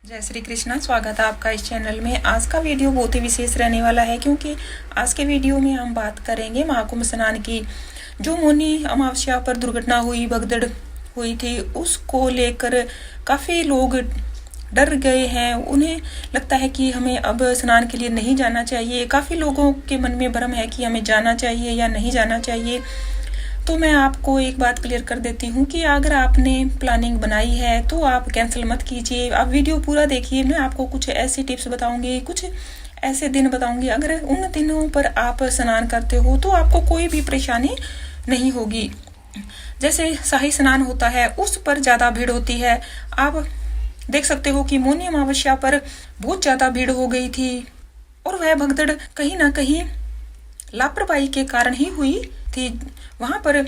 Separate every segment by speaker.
Speaker 1: जय श्री कृष्णा। स्वागत है आपका इस चैनल में। आज का वीडियो बहुत ही विशेष रहने वाला है क्योंकि आज के वीडियो में हम बात करेंगे महाकुंभ स्नान की। जो मौनी अमावस्या पर दुर्घटना हुई, भगदड़ हुई थी, उसको लेकर काफ़ी लोग डर गए हैं। उन्हें लगता है कि हमें अब स्नान के लिए नहीं जाना चाहिए। काफ़ी लोगों के मन में भ्रम है कि हमें जाना चाहिए या नहीं जाना चाहिए। तो मैं आपको एक बात क्लियर कर देती हूँ कि अगर आपने प्लानिंग बनाई है तो आप कैंसिल मत कीजिए। आप वीडियो पूरा देखिए। मैं आपको कुछ ऐसी टिप्स बताऊंगी, कुछ ऐसे दिन बताऊंगी। अगर उन दिनों पर आप स्नान करते हो तो आपको कोई भी परेशानी नहीं होगी। जैसे शाही स्नान होता है उस पर ज़्यादा भीड़ होती है। आप देख सकते हो कि मौनी अमावस्या पर बहुत ज़्यादा भीड़ हो गई थी और वह भगदड़ कहीं ना कहीं लापरवाही के कारण ही हुई थी। वहां पर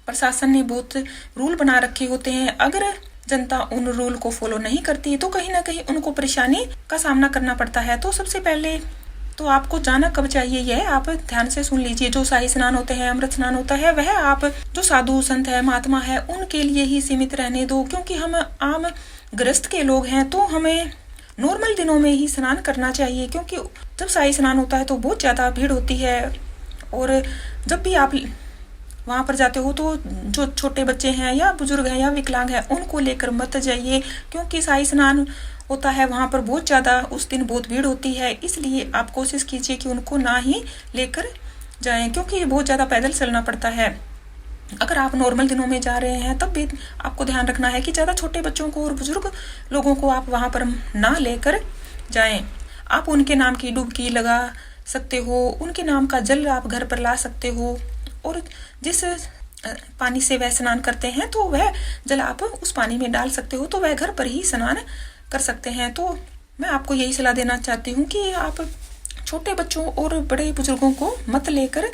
Speaker 1: प्रशासन ने बहुत रूल बना रखे होते हैं। अगर जनता उन रूल को फॉलो नहीं करती तो कहीं ना कहीं उनको परेशानी का सामना करना पड़ता है। तो सबसे पहले तो आपको जाना कब चाहिए यह आप ध्यान से सुन लीजिए। जो शाही स्नान होते हैं, अमृत स्नान होता है, वह आप जो साधु संत है, महात्मा है, उनके लिए ही सीमित रहने दो। क्योंकि हम आम गृहस्थ के लोग हैं तो हमें नॉर्मल दिनों में ही स्नान करना चाहिए। क्योंकि जब शाही स्नान होता है तो बहुत ज्यादा भीड़ होती है और जब भी आप वहां पर जाते हो तो जो छोटे बच्चे हैं या बुजुर्ग हैं या विकलांग हैं उनको लेकर मत जाइए। क्योंकि शाही स्नान होता है वहां पर बहुत ज़्यादा उस दिन बहुत भीड़ होती है। इसलिए आप कोशिश कीजिए कि उनको ना ही लेकर जाएं क्योंकि बहुत ज़्यादा पैदल चलना पड़ता है। अगर आप नॉर्मल दिनों में जा रहे हैं तब भी आपको ध्यान रखना है कि ज़्यादा छोटे बच्चों को और बुजुर्ग लोगों को आप वहां पर ना लेकर जाएं। आप उनके नाम की डुबकी लगा सकते हो, उनके नाम का जल आप घर पर ला सकते हो और जिस पानी से वह स्नान करते हैं तो वह जल आप उस पानी में डाल सकते हो, तो वह घर पर ही स्नान कर सकते हैं। तो मैं आपको यही सलाह देना चाहती हूँ कि आप छोटे बच्चों और बड़े बुजुर्गों को मत लेकर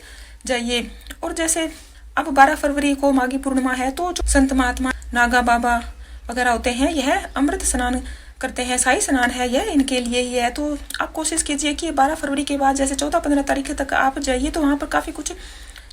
Speaker 1: जाइए। और जैसे अब 12 फरवरी को माघी पूर्णिमा है तो जो संत महात्मा नागा बाबा वगैरह होते हैं यह अमृत स्नान करते हैं। शाही स्नान है यह इनके लिए ही है। तो आप कोशिश कीजिए कि 12 फरवरी के बाद जैसे 14-15 तारीख तक आप जाइए तो वहां पर काफी कुछ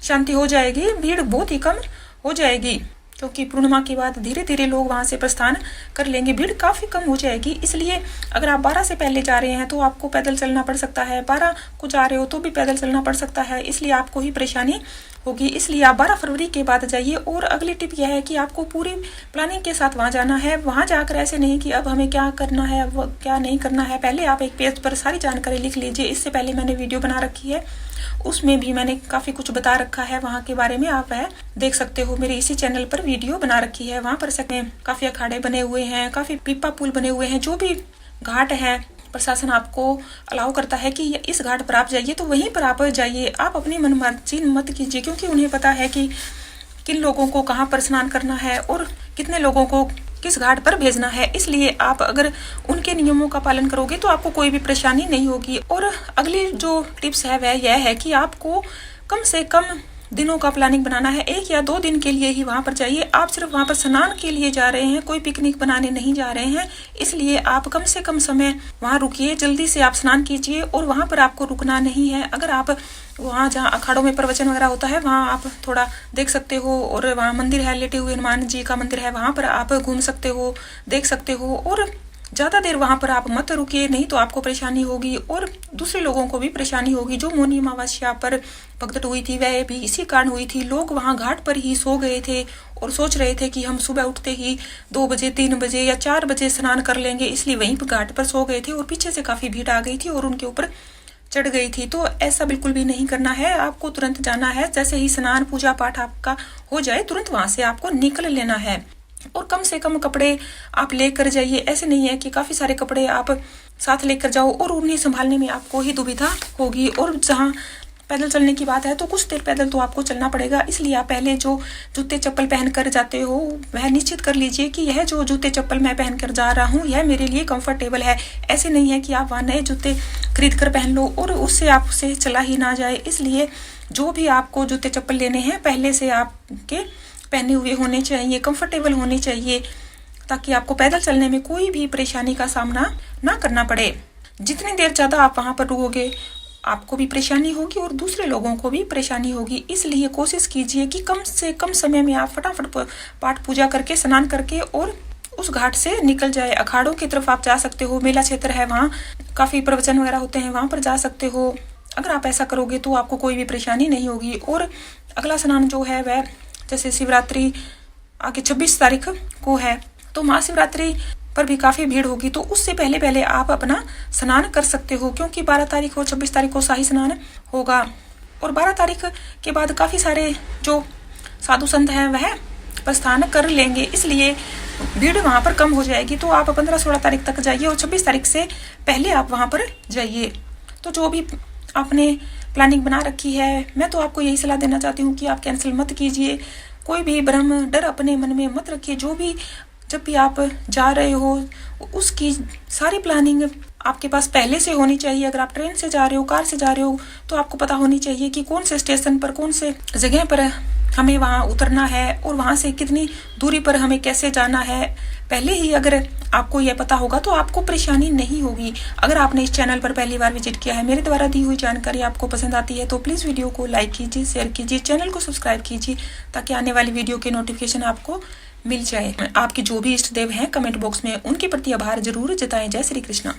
Speaker 1: शांति हो जाएगी, भीड़ बहुत ही कम हो जाएगी। क्योंकि पूर्णिमा के बाद धीरे धीरे लोग वहां से प्रस्थान कर लेंगे, भीड़ काफी कम हो जाएगी। इसलिए अगर आप 12 से पहले जा रहे हैं तो आपको पैदल चलना पड़ सकता है, 12 को जा रहे हो तो भी पैदल चलना पड़ सकता है, इसलिए आपको ही परेशानी होगी। इसलिए आप 12 फरवरी के बाद जाइए। और अगली टिप यह है कि आपको पूरी प्लानिंग के साथ वहां जाना है। वहां जाकर ऐसे नहीं कि अब हमें क्या करना है, वो क्या नहीं करना है। पहले आप एक पेज पर सारी जानकारी लिख लीजिए। इससे पहले मैंने वीडियो बना रखी है, उसमें भी मैंने काफी कुछ बता रखा है वहां के बारे में। आप वह देख सकते हो, मेरे इसी चैनल पर वीडियो बना रखी है। वहां पर काफी अखाड़े बने हुए हैं, काफी पीपा पुल बने हुए हैं। जो भी घाट है प्रशासन आपको अलाउ करता है कि इस घाट पर आप जाइए तो वहीं पर आप जाइए। आप अपनी मनमर्जी मत कीजिए क्योंकि उन्हें पता है कि किन लोगों को कहाँ पर स्नान करना है और कितने लोगों को किस घाट पर भेजना है। इसलिए आप अगर उनके नियमों का पालन करोगे तो आपको कोई भी परेशानी नहीं होगी। और अगली जो टिप्स है वह यह है कि आपको कम से कम दिनों का प्लानिंग बनाना है। 1 या 2 दिन के लिए ही वहां पर जाइए। आप सिर्फ वहां पर स्नान के लिए जा रहे हैं, कोई पिकनिक बनाने नहीं जा रहे हैं। इसलिए आप कम से कम समय वहां रुकिए, जल्दी से आप स्नान कीजिए। और वहां पर आपको रुकना नहीं है। अगर आप वहां जहाँ अखाड़ों में प्रवचन वगैरह होता है वहां आप थोड़ा देख सकते हो। और वहां मंदिर है, लेटे हुए हनुमान जी का मंदिर है, वहां पर आप घूम सकते हो, देख सकते हो। और ज्यादा देर वहां पर आप मत रुकिए, नहीं तो आपको परेशानी होगी और दूसरे लोगों को भी परेशानी होगी। जो मौनी अमावस्या पर भगदड़ हुई थी वह भी इसी कारण हुई थी। लोग वहां घाट पर ही सो गए थे और सोच रहे थे कि हम सुबह उठते ही 2 बजे, 3 बजे या 4 बजे स्नान कर लेंगे, इसलिए वहीं पर घाट पर सो गए थे और पीछे से काफी भीड़ आ गई थी और उनके ऊपर चढ़ गई थी। तो ऐसा बिल्कुल भी नहीं करना है। आपको तुरंत जाना है, जैसे ही स्नान पूजा पाठ आपका हो जाए तुरंत वहां से आपको निकल लेना है। और कम से कम कपड़े आप लेकर जाइए। ऐसे नहीं है कि काफी सारे कपड़े आप साथ लेकर जाओ और उन्हें संभालने में आपको ही दुविधा होगी। और जहाँ पैदल चलने की बात है तो कुछ देर पैदल तो आपको चलना पड़ेगा। इसलिए आप पहले जो जूते चप्पल पहन कर जाते हो वह निश्चित कर लीजिए कि यह जो जूते चप्पल मैं पहन कर जा रहा हूँ यह मेरे लिए कंफर्टेबल है। ऐसे नहीं है कि आप वहाँ नए जूते खरीद कर पहन लो और उससे आपसे चला ही ना जाए। इसलिए जो भी आपको जूते चप्पल लेने हैं पहले से आपके पहने हुए होने चाहिए, कंफर्टेबल होने चाहिए, ताकि आपको पैदल चलने में कोई भी परेशानी का सामना ना करना पड़े। जितनी देर ज्यादा आप वहां पर रुकोगे आपको भी परेशानी होगी और दूसरे लोगों को भी परेशानी होगी। इसलिए कोशिश कीजिए कि कम से कम समय में आप फटाफट पाठ पूजा करके, स्नान करके और उस घाट से निकल जाए। अखाड़ों की तरफ आप जा सकते हो, मेला क्षेत्र है, वहाँ काफी प्रवचन वगैरह होते हैं, वहां पर जा सकते हो। अगर आप ऐसा करोगे तो आपको कोई भी परेशानी नहीं होगी। और अगला स्नान जो है वह जैसे शिवरात्रि आगे 26 तारीख को है, तो महाशिवरात्रि पर भी काफी भीड़ होगी, तो उससे पहले पहले आप अपना स्नान कर सकते हो, क्योंकि 12 तारीख और 26 तारीख को शाही स्नान होगा। और 12 तारीख के बाद काफी सारे जो साधु संत हैं वह प्रस्थान कर लेंगे, इसलिए भीड़ वहां पर कम हो जाएगी। तो आप 15-16 तारीख तक जाइए और 26 तारीख से पहले आप वहां पर जाइए। तो जो भी आपने प्लानिंग बना रखी है, मैं तो आपको यही सलाह देना चाहती हूँ कि आप कैंसिल मत कीजिए। कोई भी भ्रम डर अपने मन में मत रखिए। जो भी जब भी आप जा रहे हो उसकी सारी प्लानिंग आपके पास पहले से होनी चाहिए। अगर आप ट्रेन से जा रहे हो, कार से जा रहे हो, तो आपको पता होनी चाहिए कि कौन से स्टेशन पर, कौन से जगह पर हमें वहां उतरना है और वहां से कितनी दूरी पर हमें कैसे जाना है। पहले ही अगर आपको यह पता होगा तो आपको परेशानी नहीं होगी। अगर आपने इस चैनल पर पहली बार विजिट किया है, मेरे द्वारा दी हुई जानकारी आपको पसंद आती है, तो प्लीज वीडियो को लाइक कीजिए, शेयर कीजिए, चैनल को सब्सक्राइब कीजिए, ताकि आने वाली वीडियो के नोटिफिकेशन आपको मिल जाए। आपके जो भी इष्ट देव हैं, कमेंट बॉक्स में उनके प्रति आभार जरूर जताएं। जय श्री कृष्णा।